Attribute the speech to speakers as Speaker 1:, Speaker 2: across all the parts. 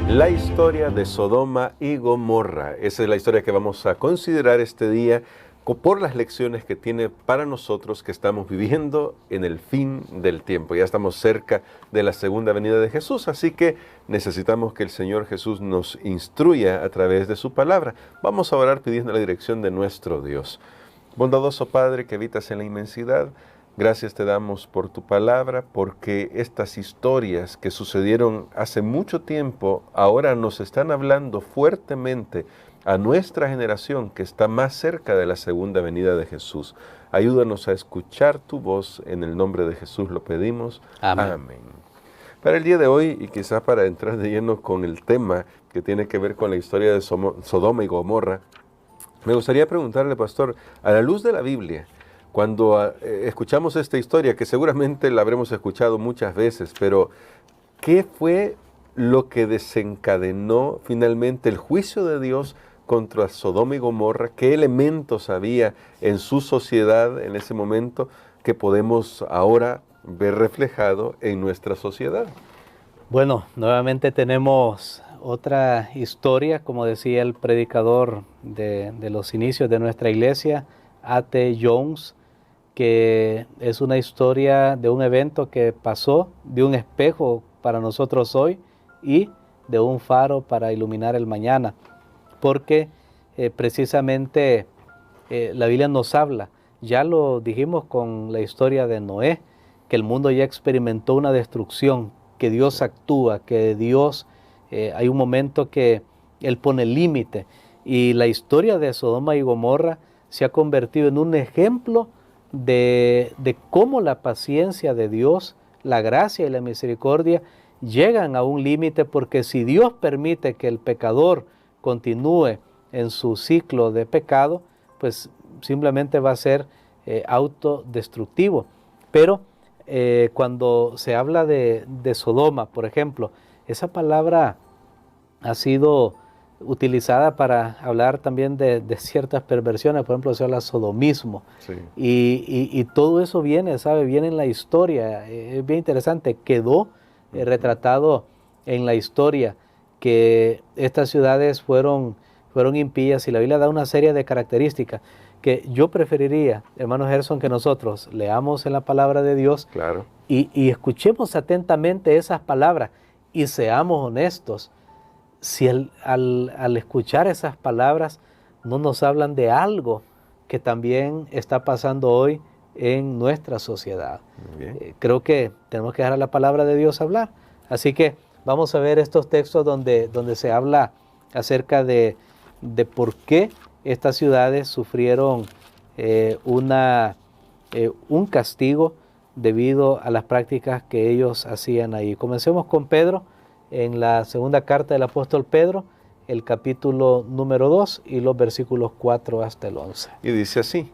Speaker 1: La historia de Sodoma y Gomorra. Esa es la historia que vamos a considerar este día por las lecciones que tiene para nosotros que estamos viviendo en el fin del tiempo. Ya estamos cerca de la segunda venida de Jesús, así que necesitamos que el Señor Jesús nos instruya a través de su palabra. Vamos a orar pidiendo la dirección de nuestro Dios. Bondadoso Padre que habitas en la inmensidad, gracias te damos por tu palabra, porque estas historias que sucedieron hace mucho tiempo ahora nos están hablando fuertemente a nuestra generación que está más cerca de la segunda venida de Jesús. Ayúdanos a escuchar tu voz, en el nombre de Jesús lo pedimos.
Speaker 2: Amén.
Speaker 1: Amén. Para el día de hoy, y quizás para entrar de lleno con el tema que tiene que ver con la historia de Sodoma y Gomorra, me gustaría preguntarle, pastor, a la luz de la Biblia, cuando escuchamos esta historia, que seguramente la habremos escuchado muchas veces, pero ¿qué fue lo que desencadenó finalmente el juicio de Dios contra Sodoma y Gomorra? ¿Qué elementos había en su sociedad en ese momento que podemos ahora ver reflejado en nuestra sociedad?
Speaker 2: Bueno, nuevamente tenemos otra historia, como decía el predicador de los inicios de nuestra iglesia, A.T. Jones, que es una historia de un evento que pasó, de un espejo para nosotros hoy y de un faro para iluminar el mañana, porque precisamente la Biblia nos habla, ya lo dijimos con la historia de Noé, que el mundo ya experimentó una destrucción, que Dios actúa, que Dios, hay un momento que Él pone límite, y la historia de Sodoma y Gomorra se ha convertido en un ejemplo de cómo la paciencia de Dios, la gracia y la misericordia llegan a un límite, porque si Dios permite que el pecador continúe en su ciclo de pecado, pues simplemente va a ser autodestructivo. Pero cuando se habla de Sodoma, por ejemplo, esa palabra ha sido utilizada para hablar también de ciertas perversiones. Por ejemplo, se habla sodomismo.
Speaker 1: Sí.
Speaker 2: Y todo eso viene, ¿sabe? Viene en la historia. Es bien interesante. Quedó retratado en la historia que estas ciudades fueron impías, y la Biblia da una serie de características que yo preferiría, hermano Gerson, que nosotros leamos en la palabra de Dios.
Speaker 1: Claro.
Speaker 2: Y escuchemos atentamente esas palabras y seamos honestos. Si al escuchar esas palabras no nos hablan de algo que también está pasando hoy en nuestra sociedad. Creo que tenemos que dejar a la palabra de Dios hablar. Así que vamos a ver estos textos donde se habla acerca de por qué estas ciudades sufrieron un castigo debido a las prácticas que ellos hacían ahí. Comencemos con Pedro, en la segunda carta del apóstol Pedro, el capítulo número 2 y los versículos 4 hasta el 11.
Speaker 1: Y dice así: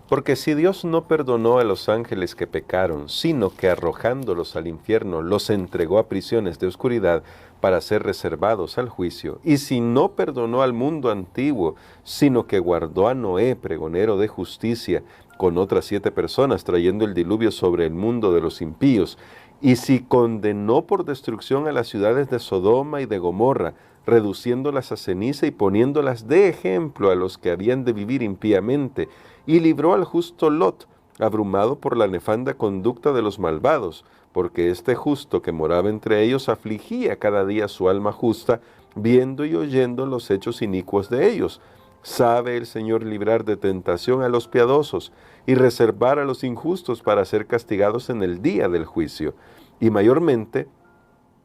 Speaker 1: porque si Dios no perdonó a los ángeles que pecaron, sino que arrojándolos al infierno los entregó a prisiones de oscuridad para ser reservados al juicio, y si no perdonó al mundo antiguo, sino que guardó a Noé, pregonero de justicia, con otras 7 personas, trayendo el diluvio sobre el mundo de los impíos, y si condenó por destrucción a las ciudades de Sodoma y de Gomorra, reduciéndolas a ceniza y poniéndolas de ejemplo a los que habían de vivir impíamente, y libró al justo Lot, abrumado por la nefanda conducta de los malvados, porque este justo que moraba entre ellos afligía cada día su alma justa, viendo y oyendo los hechos inicuos de ellos. Sabe el Señor librar de tentación a los piadosos y reservar a los injustos para ser castigados en el día del juicio, y mayormente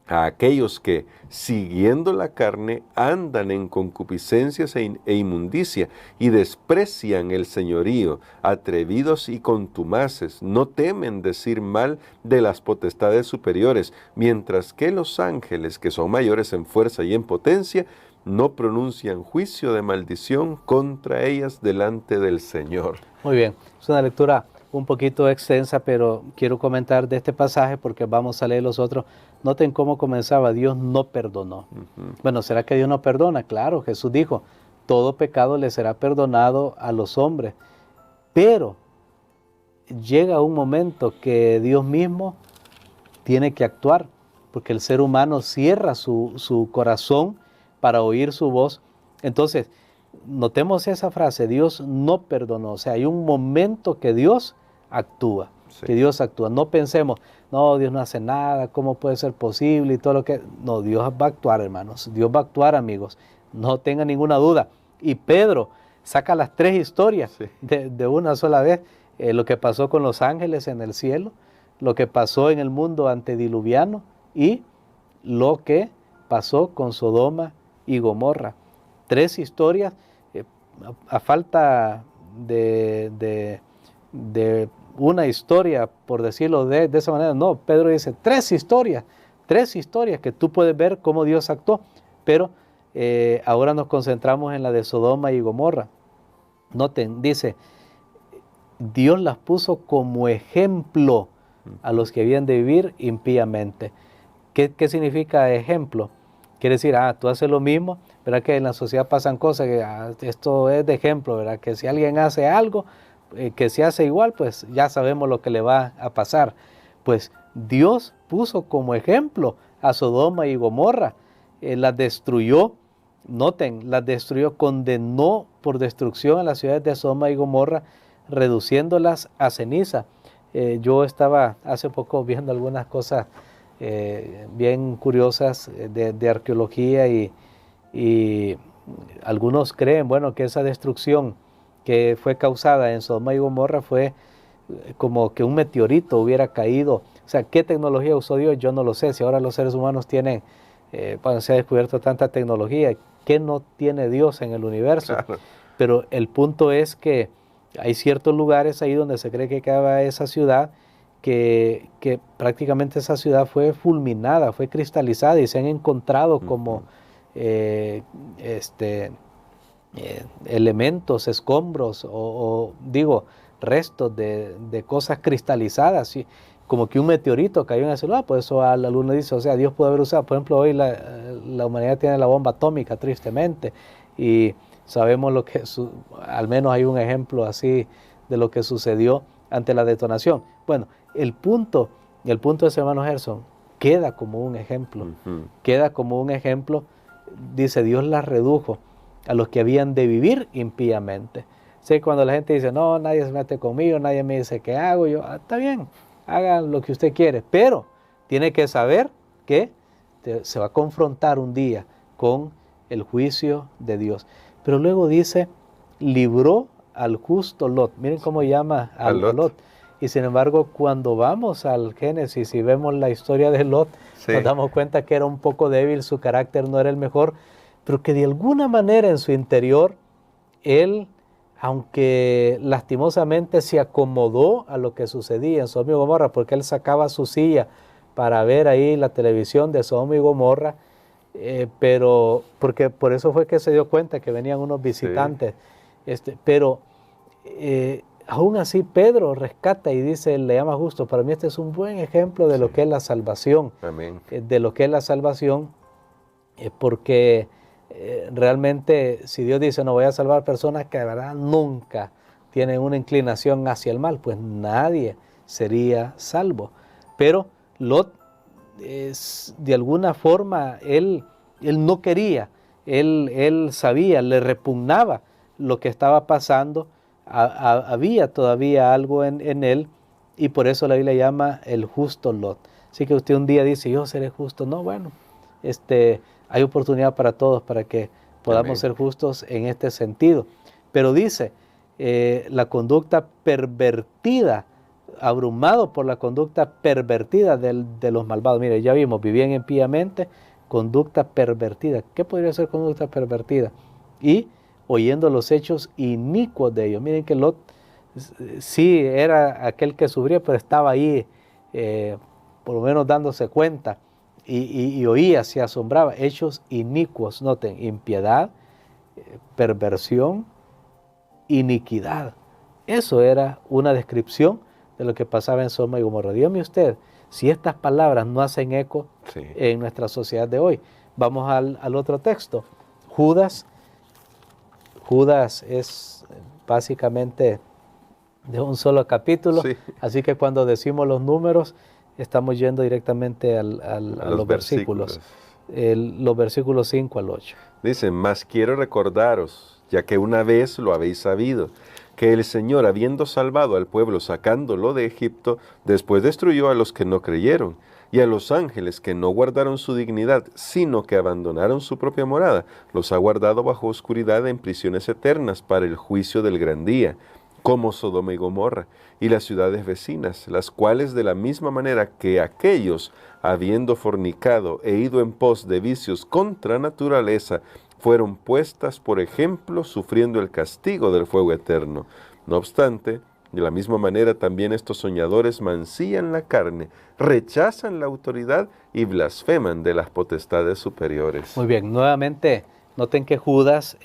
Speaker 1: a aquellos que, siguiendo la carne, andan en concupiscencias e inmundicia, y desprecian el señorío, atrevidos y contumaces, no temen decir mal de las potestades superiores, mientras que los ángeles, que son mayores en fuerza y en potencia, no pronuncian juicio de maldición contra ellas delante del Señor.
Speaker 2: Muy bien, es una lectura un poquito extensa, pero quiero comentar de este pasaje porque vamos a leer los otros. Noten cómo comenzaba: Dios no perdonó. Bueno, ¿será que Dios no perdona? Claro, Jesús dijo, todo pecado le será perdonado a los hombres, pero llega un momento que Dios mismo tiene que actuar, porque el ser humano cierra su corazón para oír su voz. Entonces, notemos esa frase, Dios no perdonó. O sea, hay un momento que Dios actúa, que Dios actúa. No pensemos, no, Dios no hace nada, ¿cómo puede ser posible? Y todo lo que... No, Dios va a actuar, hermanos. Dios va a actuar, amigos. No tengan ninguna duda. Y Pedro saca las 3 historias de una sola vez. Lo que pasó con los ángeles en el cielo, lo que pasó en el mundo antediluviano y lo que pasó con Sodoma y Gomorra. 3 historias, a falta de una historia, por decirlo de esa manera. No, Pedro dice 3 historias que tú puedes ver cómo Dios actuó, pero ahora nos concentramos en la de Sodoma y Gomorra. Noten, dice, Dios las puso como ejemplo a los que habían de vivir impíamente. ¿Qué significa ejemplo? Quiere decir, tú haces lo mismo, ¿verdad? Que en la sociedad pasan cosas, que esto es de ejemplo, ¿verdad? Que si alguien hace algo, que se hace igual, pues ya sabemos lo que le va a pasar. Pues Dios puso como ejemplo a Sodoma y Gomorra, las destruyó, noten, las destruyó, condenó por destrucción a las ciudades de Sodoma y Gomorra, reduciéndolas a ceniza. Yo estaba hace poco viendo algunas cosas bien curiosas de arqueología y algunos creen, bueno, que esa destrucción que fue causada en Sodoma y Gomorra fue como que un meteorito hubiera caído. O sea, ¿qué tecnología usó Dios? Yo no lo sé. Si ahora los seres humanos tienen, bueno, se ha descubierto tanta tecnología, ¿qué no tiene Dios en el universo? Claro. Pero el punto es que hay ciertos lugares ahí donde se cree que quedaba esa ciudad, que prácticamente esa ciudad fue fulminada, fue cristalizada y se han encontrado como elementos, escombros o digo, restos de cosas cristalizadas, ¿sí? Como que un meteorito cayó en ese lugar. Por eso la luna dice, o sea, Dios puede haber usado, por ejemplo, hoy la humanidad tiene la bomba atómica, tristemente, y sabemos lo que, al menos hay un ejemplo así de lo que sucedió ante la detonación. Bueno, el punto es, hermano Gerson, queda como un ejemplo, queda como un ejemplo. Dice, Dios las redujo a los que habían de vivir impíamente. Sé que cuando la gente dice, no, nadie se mete conmigo, nadie me dice qué hago, yo, está bien, hagan lo que usted quiere, pero tiene que saber que se va a confrontar un día con el juicio de Dios. Pero luego dice, libró al justo Lot. Miren cómo llama a Lot. Y sin embargo, cuando vamos al Génesis y vemos la historia de Lot, nos damos cuenta que era un poco débil, su carácter no era el mejor, pero que de alguna manera en su interior, él, aunque lastimosamente se acomodó a lo que sucedía en Sodoma y Gomorra, porque él sacaba su silla para ver ahí la televisión de Sodoma y Gomorra, pero porque por eso fue que se dio cuenta que venían unos visitantes, pero aún así Pedro rescata y dice, le llama justo. Para mí este es un buen ejemplo de lo que es la salvación. Amén. De lo que es la salvación, porque realmente si Dios dice, no voy a salvar personas que de verdad nunca tienen una inclinación hacia el mal, pues nadie sería salvo. Pero Lot, de alguna forma, él no quería, él sabía, le repugnaba lo que estaba pasando, había todavía algo en él, y por eso la Biblia llama el justo Lot. Así que usted un día dice, yo seré justo. No, bueno, hay oportunidad para todos para que podamos ser justos en este sentido. Pero dice, la conducta pervertida, abrumado por la conducta pervertida de los malvados. Mire, ya vimos, vivían impíamente, conducta pervertida. ¿Qué podría ser conducta pervertida? Y oyendo los hechos inicuos de ellos. Miren que Lot sí era aquel que sufría, pero estaba ahí, por lo menos dándose cuenta, y oía, se asombraba. Hechos inicuos, noten, impiedad, perversión, iniquidad. Eso era una descripción de lo que pasaba en Sodoma y Gomorra. Dígame usted, si estas palabras no hacen eco en nuestra sociedad de hoy. Vamos al otro texto. Judas es básicamente de un solo capítulo, así que cuando decimos los números, estamos yendo directamente a los versículos. Los versículos 5 al 8.
Speaker 1: Dice, mas quiero recordaros, ya que una vez lo habéis sabido, que el Señor, habiendo salvado al pueblo sacándolo de Egipto, después destruyó a los que no creyeron, y a los ángeles que no guardaron su dignidad, sino que abandonaron su propia morada, los ha guardado bajo oscuridad en prisiones eternas para el juicio del gran día, como Sodoma y Gomorra, y las ciudades vecinas, las cuales de la misma manera que aquellos, habiendo fornicado e ido en pos de vicios contra naturaleza, fueron puestas por ejemplo, sufriendo el castigo del fuego eterno. No obstante, de la misma manera también estos soñadores mancillan la carne, rechazan la autoridad y blasfeman de las potestades superiores.
Speaker 2: Muy bien, nuevamente noten que Judas,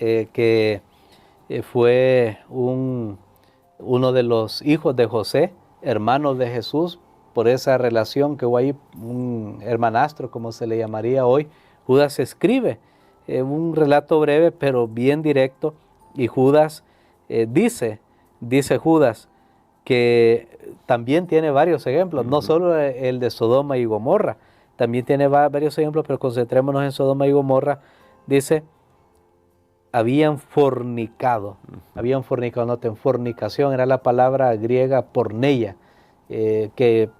Speaker 2: fue uno de los hijos de José, hermano de Jesús, por esa relación que hubo ahí, un hermanastro, como se le llamaría hoy. Judas escribe un relato breve, pero bien directo, y Judas dice Judas, que también tiene varios ejemplos, no solo el de Sodoma y Gomorra, también tiene varios ejemplos, pero concentrémonos en Sodoma y Gomorra. Dice, habían fornicado, noten, fornicación era la palabra griega porneia, que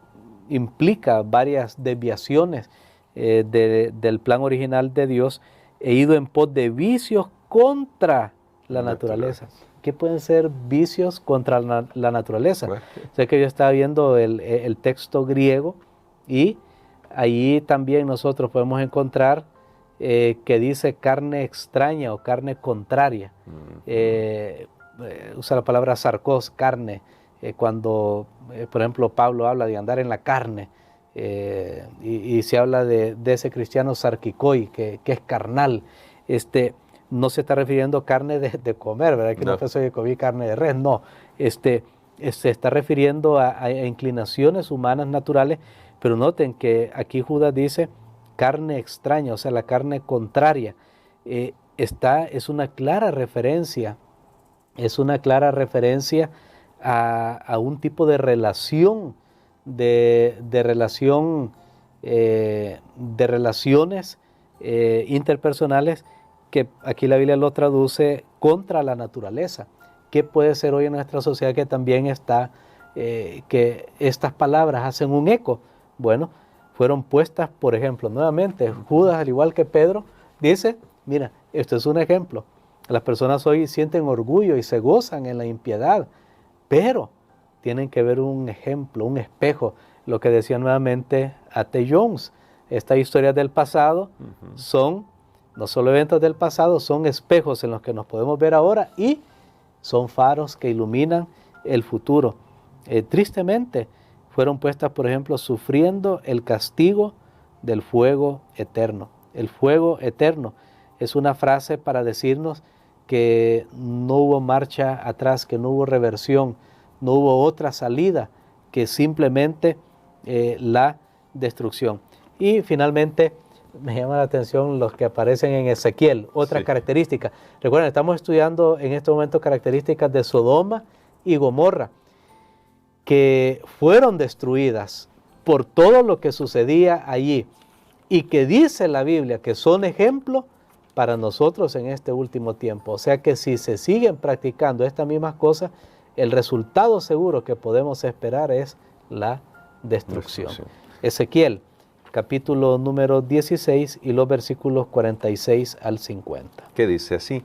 Speaker 2: implica varias desviaciones del plan original de Dios, e ido en pos de vicios contra la naturaleza. ¿Qué pueden ser vicios contra la naturaleza? Bueno. Sé que yo estaba viendo el texto griego, y ahí también nosotros podemos encontrar que dice carne extraña o carne contraria. Usa la palabra sarcos, carne, cuando, por ejemplo, Pablo habla de andar en la carne, y se habla de ese cristiano sarquicoi, que es carnal. No se está refiriendo a carne de comer, ¿verdad? Que no pensó que comí carne de res, no. Se está refiriendo a inclinaciones humanas naturales, pero noten que aquí Judas dice carne extraña, o sea, la carne contraria. Es una clara referencia, a un tipo de relación, de relaciones interpersonales, que aquí la Biblia lo traduce contra la naturaleza. ¿Qué puede ser hoy en nuestra sociedad que también está, que estas palabras hacen un eco? Bueno, fueron puestas, por ejemplo, nuevamente, Judas, al igual que Pedro, dice, mira, esto es un ejemplo. Las personas hoy sienten orgullo y se gozan en la impiedad, pero tienen que ver un ejemplo, un espejo, lo que decía nuevamente A.T. Jones. Estas historias del pasado son no solo eventos del pasado, son espejos en los que nos podemos ver ahora, y son faros que iluminan el futuro. Tristemente, fueron puestas, por ejemplo, sufriendo el castigo del fuego eterno. El fuego eterno es una frase para decirnos que no hubo marcha atrás, que no hubo reversión, no hubo otra salida que simplemente la destrucción. Y finalmente, me llama la atención los que aparecen en Ezequiel, otra característica. Recuerden, estamos estudiando en este momento características de Sodoma y Gomorra, que fueron destruidas por todo lo que sucedía allí, y que dice la Biblia que son ejemplo para nosotros en este último tiempo. O sea que si se siguen practicando estas mismas cosas, el resultado seguro que podemos esperar es la destrucción. Ezequiel, capítulo número 16 y los versículos 46 al 50.
Speaker 1: Que dice así: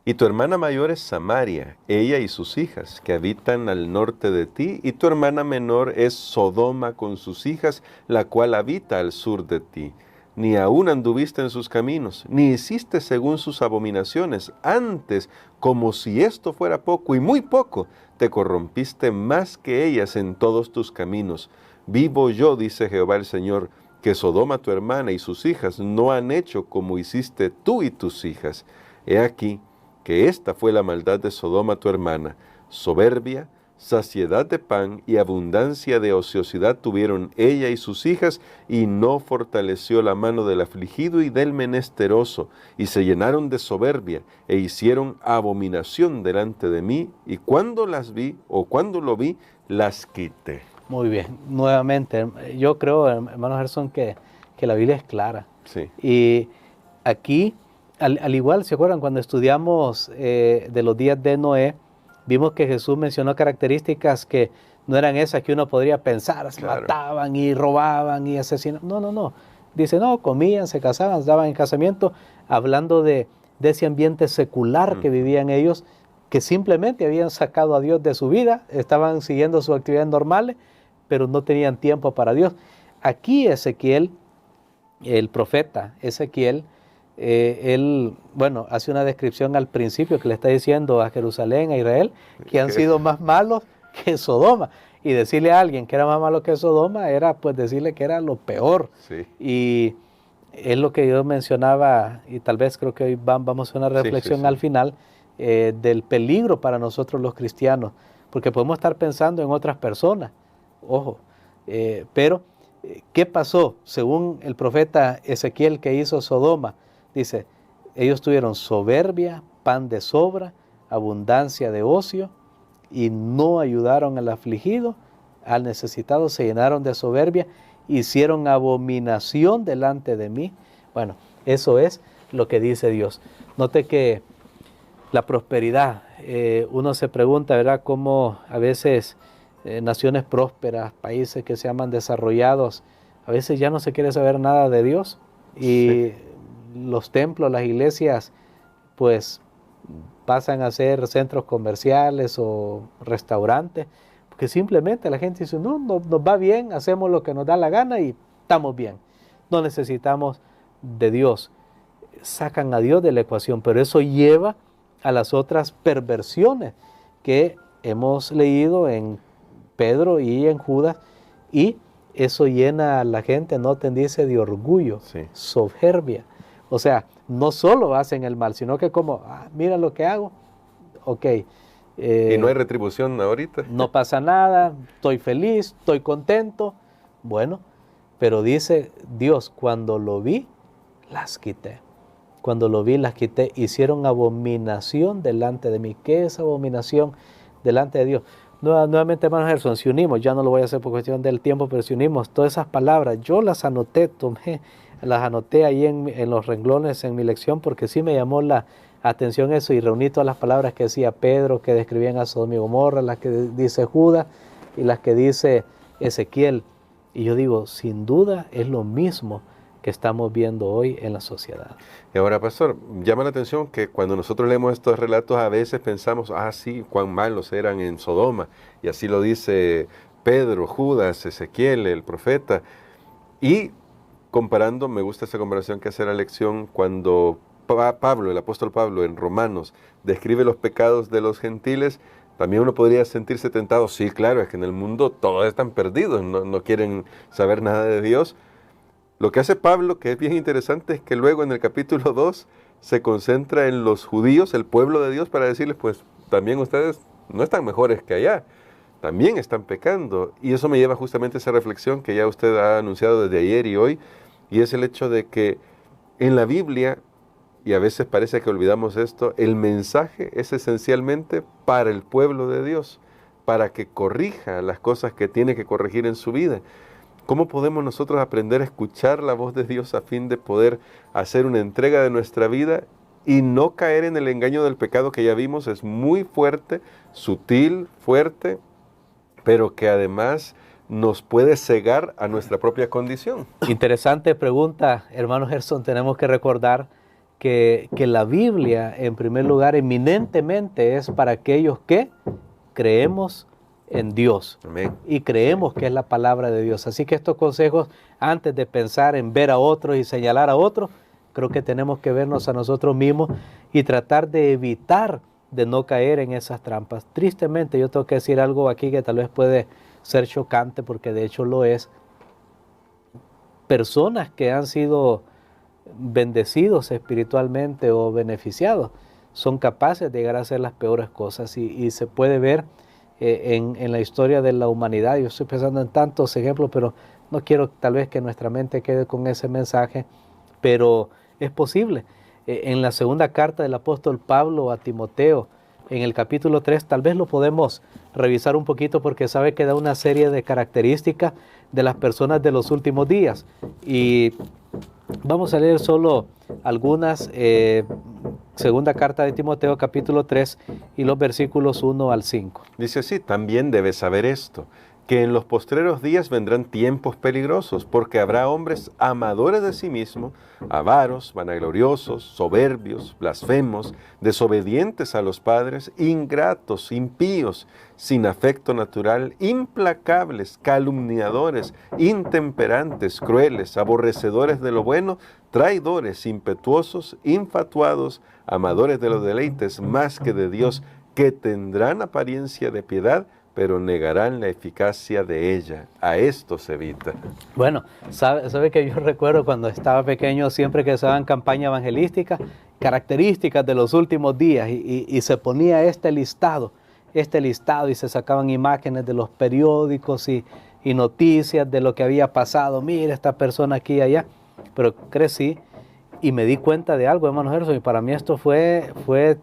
Speaker 1: y tu hermana mayor es Samaria, ella y sus hijas, que habitan al norte de ti, y tu hermana menor es Sodoma con sus hijas, la cual habita al sur de ti. Ni aún anduviste en sus caminos, ni hiciste según sus abominaciones. Antes, como si esto fuera poco y muy poco, te corrompiste más que ellas en todos tus caminos. Vivo yo, dice Jehová el Señor, que Sodoma tu hermana y sus hijas no han hecho como hiciste tú y tus hijas. He aquí que esta fue la maldad de Sodoma tu hermana: soberbia, saciedad de pan y abundancia de ociosidad tuvieron ella y sus hijas, y no fortaleció la mano del afligido y del menesteroso, y se llenaron de soberbia, e hicieron abominación delante de mí, y cuando las vi, o cuando lo vi, las quité.
Speaker 2: Muy bien. Nuevamente, yo creo, hermano Gerson, que la Biblia es clara.
Speaker 1: Sí.
Speaker 2: Y aquí, al igual, ¿se acuerdan? Cuando estudiamos de los días de Noé, vimos que Jesús mencionó características que no eran esas que uno podría pensar, se
Speaker 1: Claro.
Speaker 2: mataban y robaban y asesinaban. No, no, no. Dice, no, comían, se casaban, daban en casamiento, hablando de ese ambiente secular que vivían ellos, que simplemente habían sacado a Dios de su vida, estaban siguiendo sus actividades normales, pero no tenían tiempo para Dios. Aquí Ezequiel, el profeta Ezequiel, él, bueno, hace una descripción al principio que le está diciendo a Jerusalén, a Israel, que han sido más malos que Sodoma. Y decirle a alguien que era más malo que Sodoma era pues decirle que era lo peor.
Speaker 1: Sí.
Speaker 2: Y es lo que yo mencionaba, y tal vez creo que hoy vamos a hacer una reflexión al final, del peligro para nosotros los cristianos, porque podemos estar pensando en otras personas, ojo, pero ¿qué pasó? Según el profeta Ezequiel que hizo Sodoma, dice, ellos tuvieron soberbia, pan de sobra, abundancia de ocio, y no ayudaron al afligido, al necesitado, se llenaron de soberbia, hicieron abominación delante de mí. Bueno, eso es lo que dice Dios. Note que la prosperidad, uno se pregunta, ¿verdad?, cómo a veces naciones prósperas, países que se llaman desarrollados, a veces ya no se quiere saber nada de Dios y los templos, las iglesias, pues pasan a ser centros comerciales o restaurantes, porque simplemente la gente dice, no, nos va bien, hacemos lo que nos da la gana y estamos bien. No necesitamos de Dios. Sacan a Dios de la ecuación, pero eso lleva a las otras perversiones que hemos leído en Pedro y en Judas, y eso llena a la gente, noten, dice, de orgullo, soberbia. O sea, no solo hacen el mal, sino que como, mira lo que hago, ok.
Speaker 1: Y no hay retribución ahorita.
Speaker 2: No pasa nada, estoy feliz, estoy contento. Bueno, pero dice Dios, cuando lo vi, las quité. Cuando lo vi, las quité. Hicieron abominación delante de mí. ¿Qué es abominación delante de Dios? Nuevamente, hermano Gerson, si unimos, ya no lo voy a hacer por cuestión del tiempo, pero si unimos todas esas palabras, yo las anoté, las anoté ahí en los renglones en mi lección, porque sí me llamó la atención eso, y reuní todas las palabras que decía Pedro, que describían a Sodoma y Gomorra, las que dice Judas y las que dice Ezequiel. Y yo digo, sin duda es lo mismo que estamos viendo hoy en la sociedad.
Speaker 1: Y ahora, pastor, llama la atención que cuando nosotros leemos estos relatos a veces pensamos, sí, cuán malos eran en Sodoma, y así lo dice Pedro, Judas, Ezequiel, el profeta, y comparando, me gusta esa comparación que hace la lección cuando Pablo, el apóstol Pablo, en Romanos, describe los pecados de los gentiles. También uno podría sentirse tentado, sí, claro, es que en el mundo todos están perdidos, no quieren saber nada de Dios. Lo que hace Pablo, que es bien interesante, es que luego en el capítulo 2 se concentra en los judíos, el pueblo de Dios, para decirles, pues también ustedes no están mejores que allá, también están pecando. Y eso me lleva justamente a esa reflexión que ya usted ha anunciado desde ayer y hoy, y es el hecho de que en la Biblia, y a veces parece que olvidamos esto, el mensaje es esencialmente para el pueblo de Dios, para que corrija las cosas que tiene que corregir en su vida. ¿Cómo podemos nosotros aprender a escuchar la voz de Dios a fin de poder hacer una entrega de nuestra vida y no caer en el engaño del pecado que ya vimos? Es muy fuerte, sutil, fuerte, pero que además nos puede cegar a nuestra propia condición.
Speaker 2: Interesante pregunta, hermano Gerson. Tenemos que recordar que la Biblia, en primer lugar, eminentemente es para aquellos que creemos en Dios.
Speaker 1: Amén.
Speaker 2: Y creemos que es la palabra de Dios. Así que estos consejos, antes de pensar en ver a otros y señalar a otros, creo que tenemos que vernos a nosotros mismos y tratar de evitar de no caer en esas trampas. Tristemente, yo tengo que decir algo aquí que tal vez puede ser chocante, porque de hecho lo es. Personas que han sido bendecidos espiritualmente o beneficiados son capaces de llegar a hacer las peores cosas, y se puede ver en la historia de la humanidad. Yo estoy pensando en tantos ejemplos, pero no quiero tal vez que nuestra mente quede con ese mensaje, pero es posible. En la segunda carta del apóstol Pablo a Timoteo, en el capítulo 3, tal vez lo podemos revisar un poquito porque sabe que da una serie de características de las personas de los últimos días. Y vamos a leer solo algunas, segunda carta de Timoteo capítulo 3 y los versículos 1 al 5.
Speaker 1: Dice así: también debes saber esto, que en los postreros días vendrán tiempos peligrosos, porque habrá hombres amadores de sí mismos, avaros, vanagloriosos, soberbios, blasfemos, desobedientes a los padres, ingratos, impíos, sin afecto natural, implacables, calumniadores, intemperantes, crueles, aborrecedores de lo bueno, traidores, impetuosos, infatuados, amadores de los deleites más que de Dios, que tendrán apariencia de piedad, pero negarán la eficacia de ella. A esto se evita.
Speaker 2: Bueno, sabe que yo recuerdo cuando estaba pequeño, siempre que se daban campaña evangelística, características de los últimos días, y se ponía este listado, y se sacaban imágenes de los periódicos y noticias de lo que había pasado. Mira, esta persona aquí y allá. Pero crecí y me di cuenta de algo, hermano Gerson, y para mí esto fue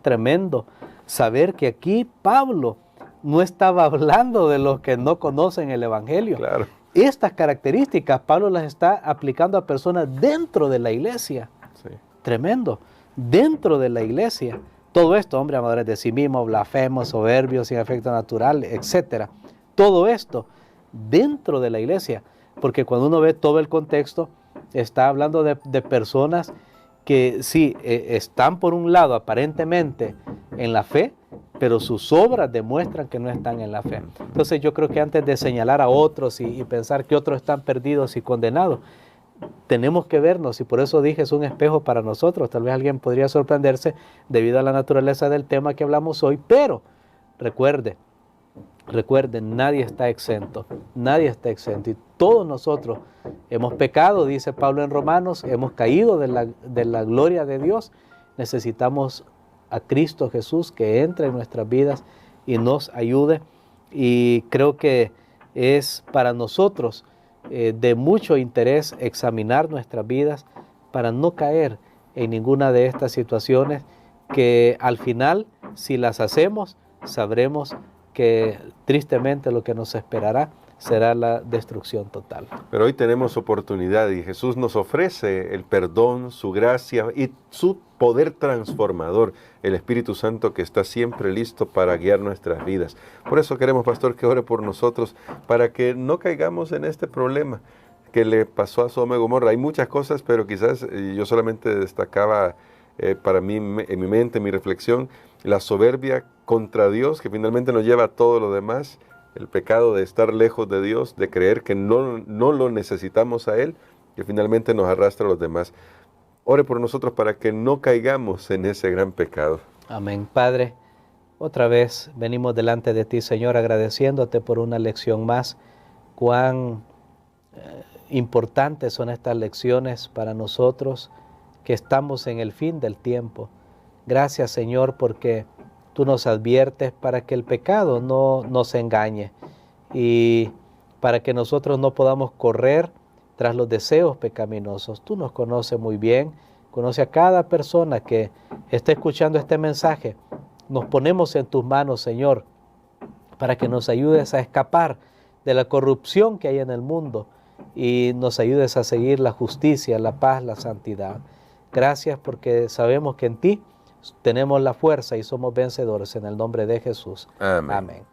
Speaker 2: tremendo, saber que aquí Pablo no estaba hablando de los que no conocen el Evangelio.
Speaker 1: Claro.
Speaker 2: Estas características Pablo las está aplicando a personas dentro de la iglesia.
Speaker 1: Sí.
Speaker 2: Tremendo. Dentro de la iglesia. Todo esto, hombre, amadores de sí mismos, blasfemos, soberbios, sin afecto natural, etc. Todo esto dentro de la iglesia. Porque cuando uno ve todo el contexto, está hablando de personas que sí, están por un lado aparentemente en la fe, pero sus obras demuestran que no están en la fe. Entonces yo creo que antes de señalar a otros y pensar que otros están perdidos y condenados, tenemos que vernos, y por eso dije, es un espejo para nosotros. Tal vez alguien podría sorprenderse debido a la naturaleza del tema que hablamos hoy, pero recuerden, nadie está exento, y todos nosotros hemos pecado, dice Pablo en Romanos, hemos caído de la gloria de Dios. Necesitamos a Cristo Jesús que entre en nuestras vidas y nos ayude, y creo que es para nosotros de mucho interés examinar nuestras vidas para no caer en ninguna de estas situaciones que al final, si las hacemos, sabremos que tristemente lo que nos esperará será la destrucción total.
Speaker 1: Pero hoy tenemos oportunidad y Jesús nos ofrece el perdón, su gracia y su poder transformador, el Espíritu Santo que está siempre listo para guiar nuestras vidas. Por eso queremos, pastor, que ore por nosotros para que no caigamos en este problema que le pasó a Sodoma y Gomorra. Hay muchas cosas, pero quizás yo solamente destacaba para mí, en mi mente, en mi reflexión, la soberbia contra Dios, que finalmente nos lleva a todo lo demás, el pecado de estar lejos de Dios, de creer que no lo necesitamos a Él, que finalmente nos arrastra a los demás. Ore por nosotros para que no caigamos en ese gran pecado.
Speaker 2: Amén. Padre, otra vez venimos delante de ti, Señor, agradeciéndote por una lección más. Cuán importantes son estas lecciones para nosotros que estamos en el fin del tiempo. Gracias, Señor, porque tú nos adviertes para que el pecado no nos engañe y para que nosotros no podamos correr tras los deseos pecaminosos. Tú nos conoces muy bien, conoce a cada persona que está escuchando este mensaje. Nos ponemos en tus manos, Señor, para que nos ayudes a escapar de la corrupción que hay en el mundo y nos ayudes a seguir la justicia, la paz, la santidad. Gracias porque sabemos que en ti tenemos la fuerza y somos vencedores en el nombre de Jesús.
Speaker 1: Amén.
Speaker 2: Amén.